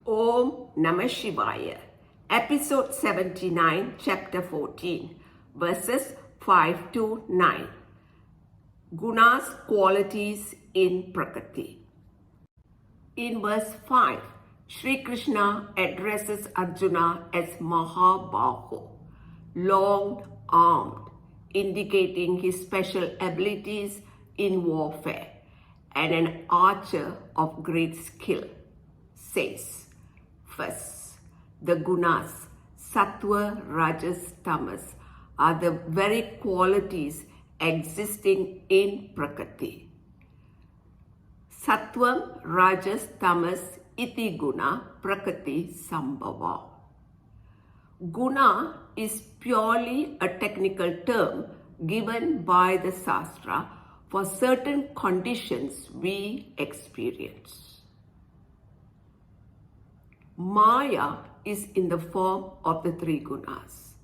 Om Namah Shivaya. Episode 79, Chapter 14, verses 5 to 9. Guna's qualities in Prakrti. In verse 5, Sri Krishna addresses Arjuna as Mahabaho, long-armed, indicating his special abilities in warfare, and an archer of great skill. Says, first, the gunas, sattva, rajas, tamas, are the very qualities existing in Prakrti. Sattvam, rajas, tamas, iti guna, Prakrti sambhava. Guna is purely a technical term given by the Shastra for certain conditions we experience. Maya is in the form of the three gunas,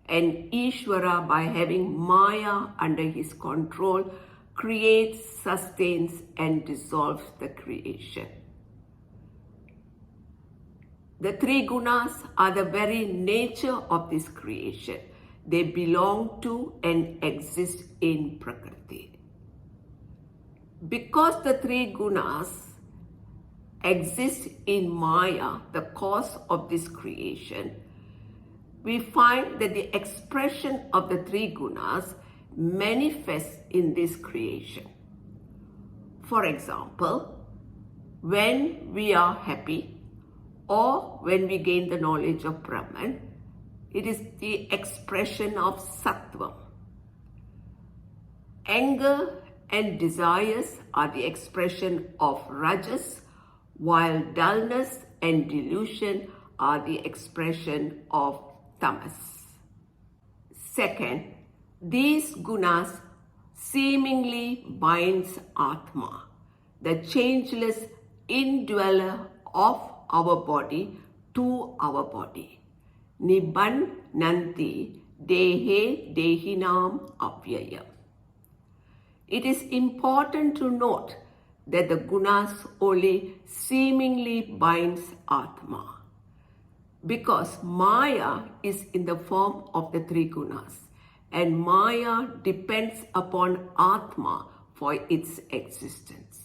and Ishvara, by having Maya under his control, creates, sustains, and dissolves the creation. The three gunas are the very nature of this creation. They belong to and exist in Prakrti. Because the three gunas exist in Maya, the cause of this creation, we find that the expression of the three gunas manifests in this creation. For example, when we are happy or when we gain the knowledge of Brahman, it is the expression of sattva. Anger and desires are the expression of rajas, while dullness and delusion are the expression of tamas. Second, these gunas seemingly binds Atma, the changeless indweller of our body, to our body. Nibbannanti dehe dehinam avyayam. It is important to note that the gunas only seemingly binds Atma, because Maya is in the form of the three gunas, and Maya depends upon Atma for its existence.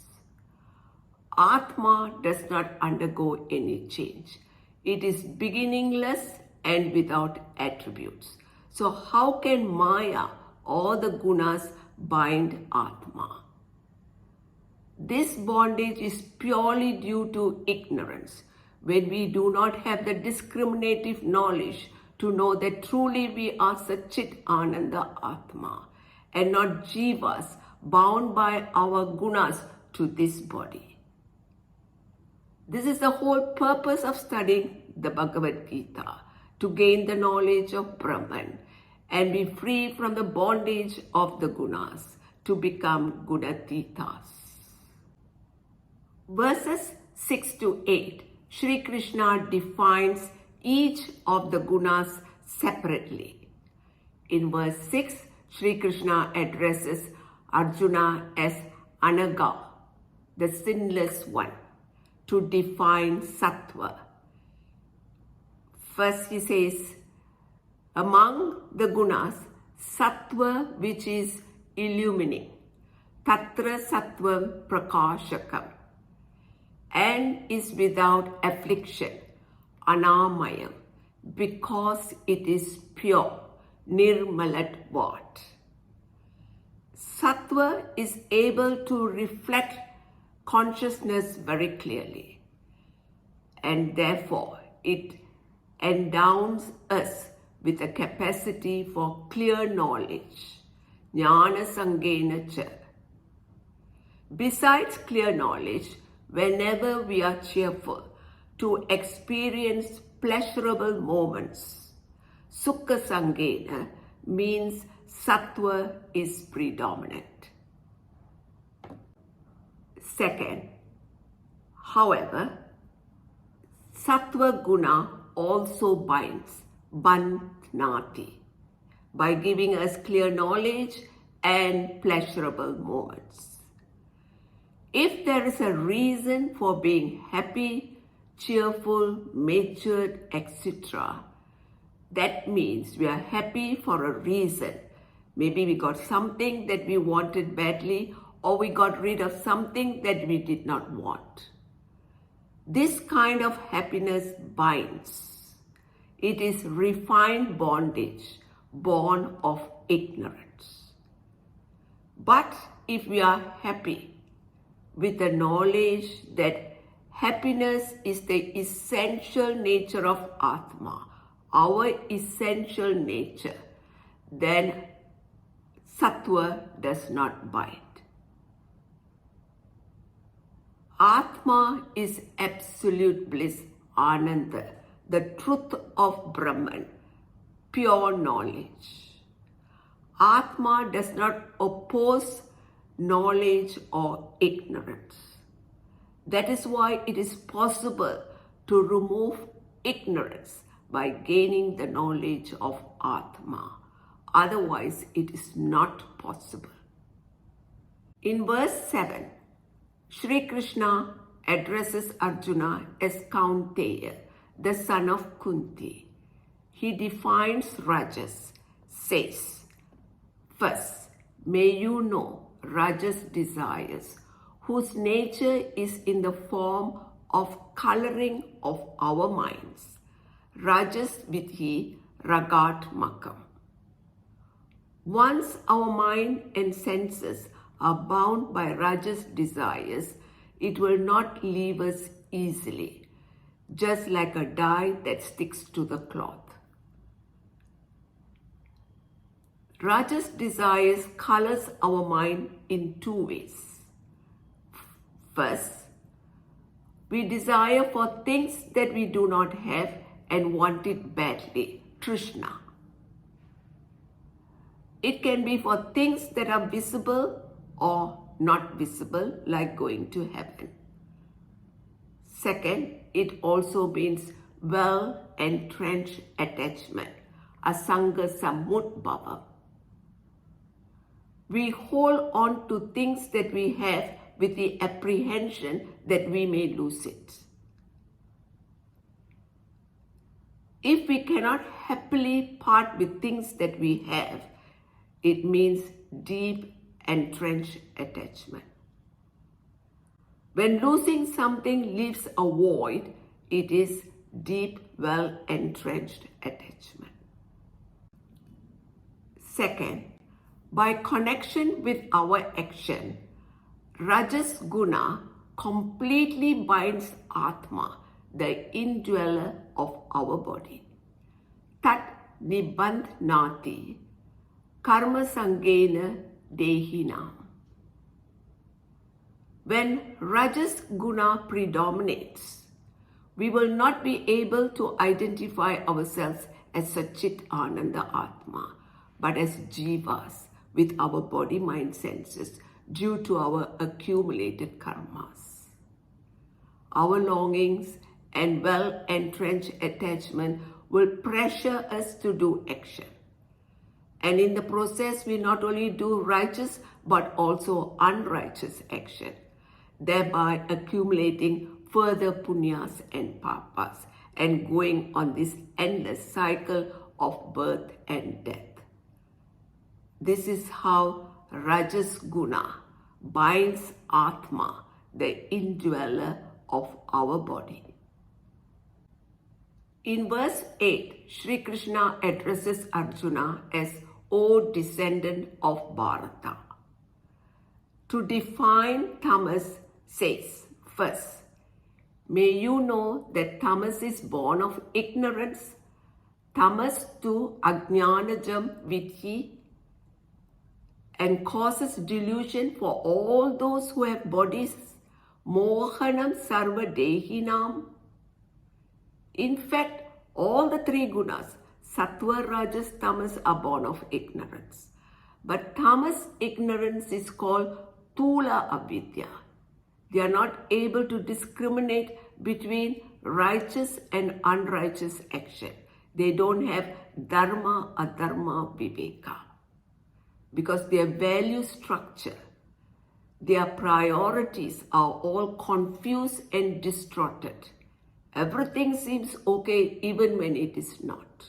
Atma does not undergo any change. It is beginningless and without attributes. So how can Maya or the gunas bind Atma? This bondage is purely due to ignorance, when we do not have the discriminative knowledge to know that truly we are Satchit Ananda Atma and not Jivas bound by our gunas to this body. This is the whole purpose of studying the Bhagavad Gita, to gain the knowledge of Brahman and be free from the bondage of the gunas, to become Gunatitas. Verses 6 to 8, Sri Krishna defines each of the gunas separately. In verse 6, Sri Krishna addresses Arjuna as Anaga, the sinless one, to define sattva. First he says, among the gunas, sattva, which is illumining, tatra sattvam prakashakam, and is without affliction, anamayam, because it is pure, nirmalatvat. Sattva is able to reflect consciousness very clearly, and therefore it endows us with a capacity for clear knowledge, jnana sangena cha. Besides clear knowledge, whenever we are cheerful, to experience pleasurable moments, sukha sangena means sattva is predominant. Second, however, sattva guna also binds, bandhnati, by giving us clear knowledge and pleasurable moments. If there is a reason for being happy, cheerful, matured, etc. That means we are happy for a reason. Maybe we got something that we wanted badly, or we got rid of something that we did not want. This kind of happiness binds. It is refined bondage, born of ignorance. But if we are happy with the knowledge that happiness is the essential nature of Atma, our essential nature, then Sattva does not bite. Atma is absolute bliss, Ananda, the truth of Brahman, pure knowledge. Atma does not oppose knowledge or ignorance. That is why it is possible to remove ignorance by gaining the knowledge of Atma. Otherwise, it is not possible. In verse 7, Shri Krishna addresses Arjuna as Kaunteya, the son of Kunti. He defines Rajas, says, first, may you know Rajas desires, whose nature is in the form of coloring of our minds. Rajas vidhi ragatmakam. Once our mind and senses are bound by Rajas desires, it will not leave us easily, just like a dye that sticks to the cloth. Rajas desires colors our mind in two ways. First, we desire for things that we do not have and want it badly, Trishna. It can be for things that are visible or not visible, like going to heaven. Second, it also means well-entrenched attachment, asanga samudbhava. We hold on to things that we have with the apprehension that we may lose it. If we cannot happily part with things that we have, it means deep entrenched attachment. When losing something leaves a void, it is deep, well-entrenched attachment. Second, by connection with our action, Rajas Guna completely binds Atma, the indweller of our body. Tat nibandhnati karma sangena dehinam. When Rajas Guna predominates, we will not be able to identify ourselves as Satchit Ananda Atma, but as Jivas with our body, mind, senses due to our accumulated karmas. Our longings and well-entrenched attachment will pressure us to do action. And in the process, we not only do righteous but also unrighteous action, thereby accumulating further punyas and papas and going on this endless cycle of birth and death. This is how Rajas Guna binds Atma, the indweller of our body. In verse 8, Shri Krishna addresses Arjuna as O descendant of Bharata. To define tamas says, first, may you know that tamas is born of ignorance. Tamas tu ajnanajam vidhi, and causes delusion for all those who have bodies. Mohanam sarva dehinam. In fact, all the three gunas, Sattva, Rajas, Tamas, are born of ignorance. But Tamas ignorance is called Tula Avidya. They are not able to discriminate between righteous and unrighteous action. They don't have Dharma, Adharma, Viveka. Because their value structure, their priorities are all confused and distorted. Everything seems okay even when it is not.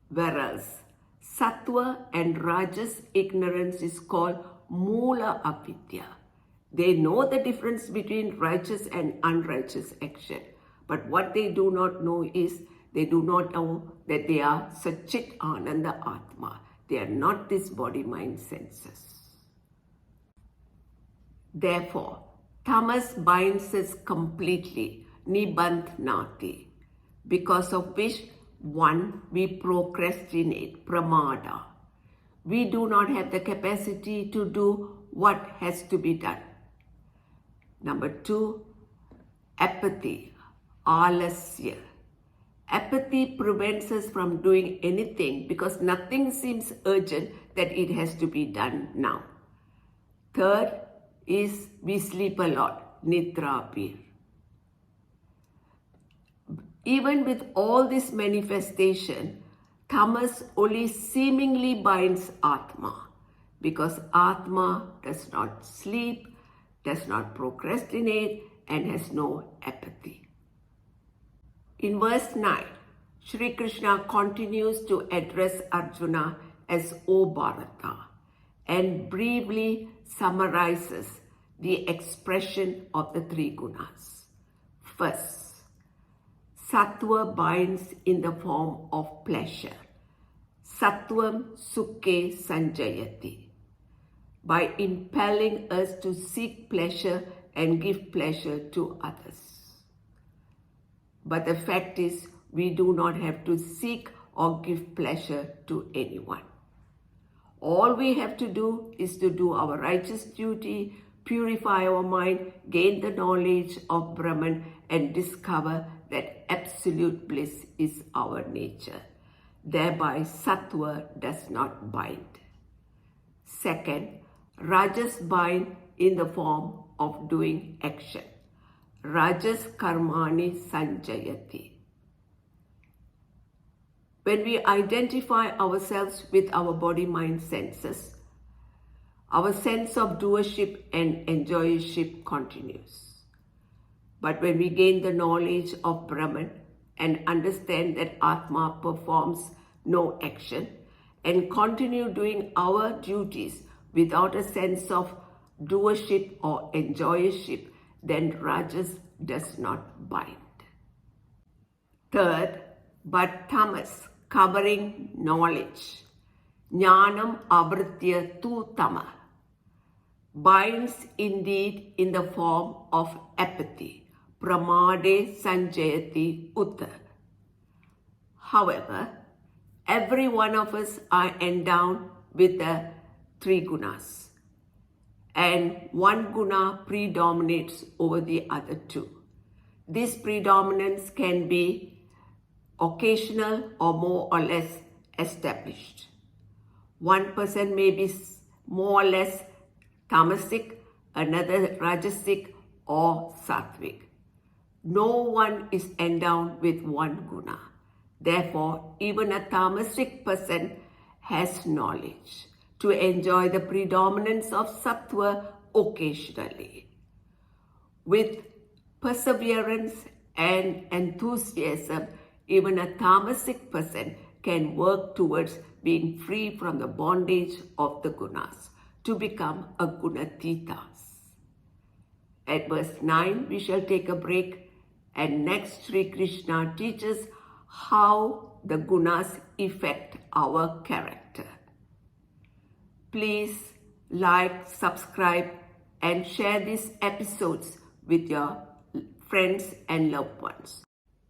Whereas Sattva and Rajas ignorance is called Mula Avidya. They know the difference between righteous and unrighteous action. But what they do not know is, they do not know that they are Satchit Ananda Atma. They are not this body, mind, senses. Therefore, tamas binds us completely, nibandhnati, because of which, one, we procrastinate, pramada. We do not have the capacity to do what has to be done. Number two, apathy, alasya. Apathy prevents us from doing anything because nothing seems urgent that it has to be done now. Third is we sleep a lot, nidrapir. Even with all this manifestation, tamas only seemingly binds Atma, because Atma does not sleep, does not procrastinate, and has no apathy. In verse 9, Sri Krishna continues to address Arjuna as O Bharata and briefly summarizes the expression of the three gunas. First, Sattva binds in the form of pleasure. Sattvam sukhe sanjayati. By impelling us to seek pleasure and give pleasure to others. But the fact is, we do not have to seek or give pleasure to anyone. All we have to do is to do our righteous duty, purify our mind, gain the knowledge of Brahman, and discover that absolute bliss is our nature. Thereby, Sattva does not bind. Second, Rajas bind in the form of doing action. Rajas karmani sanjayati. When we identify ourselves with our body, mind, senses, our sense of doership and enjoyership continues. But when we gain the knowledge of Brahman and understand that Atma performs no action and continue doing our duties without a sense of doership or enjoyership, then Rajas does not bind. Third, but tamas, covering knowledge, jnanam avritya tu tama, binds indeed in the form of apathy, pramade sanjayati uta. However, every one of us are endowed with the three gunas, and one guna predominates over the other two. This predominance can be occasional or more or less established. One person may be more or less tamasic, another rajasic or sattvic. No one is endowed with one guna. Therefore, even a tamasic person has knowledge to enjoy the predominance of sattva occasionally. With perseverance and enthusiasm, even a tamasic person can work towards being free from the bondage of the gunas to become a gunatitas. At verse 9, we shall take a break, and next Sri Krishna teaches how the gunas affect our character. Please like, subscribe, and share these episodes with your friends and loved ones.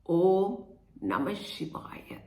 Om Namah Shivaya.